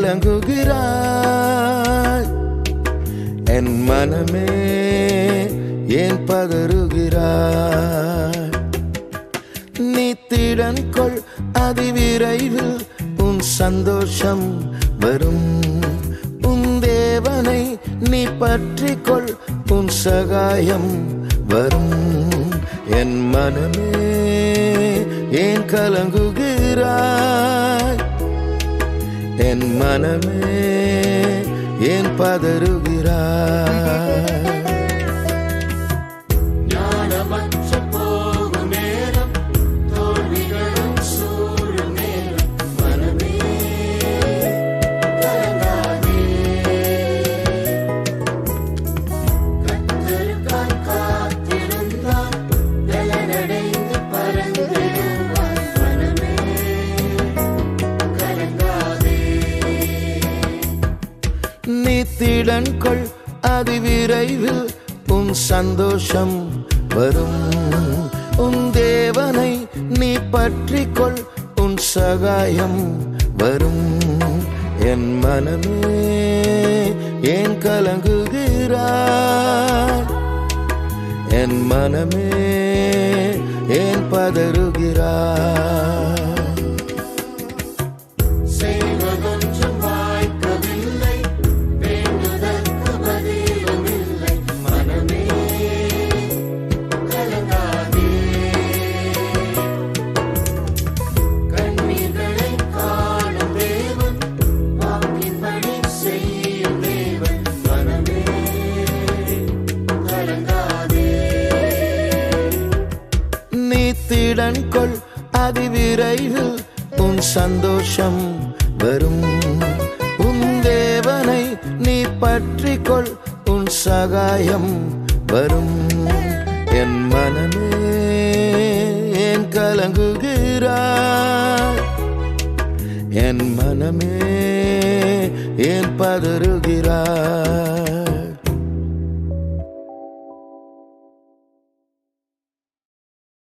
கலங்குகிறாய்? என் மனமே ஏன் பதறுகிறாய்? நீ திடன் கொள், அதிவிரைவில் உன் சந்தோஷம் வரும். உன் தேவனை நீ பற்றிக்கொள், உன் சகாயம் வரும். என் மனமே ஏன் கலங்குகிறாய்? என் மனமே ஏன் பதறுகிறாய்? நீ திடன் கொள், அதிவிரைவில் உன் சந்தோஷம் வரும். உன் தேவனை நீ பற்றிக்கொள், உன் சகாயம் வரும். என் மனமே ஏன் கலங்குகிறாய்? என் மனமே ஏன் பதறுகிறாய்? திடன் கொள், அதிவிரைவில் உன் சந்தோஷம் வரும். உன் தேவனை நீ பற்றிக்கொள், உன் சகாயம் வரும். என் மனமே ஏன் கலங்குகிறாய்? என் மனமே ஏன் பதறுகிறாய்?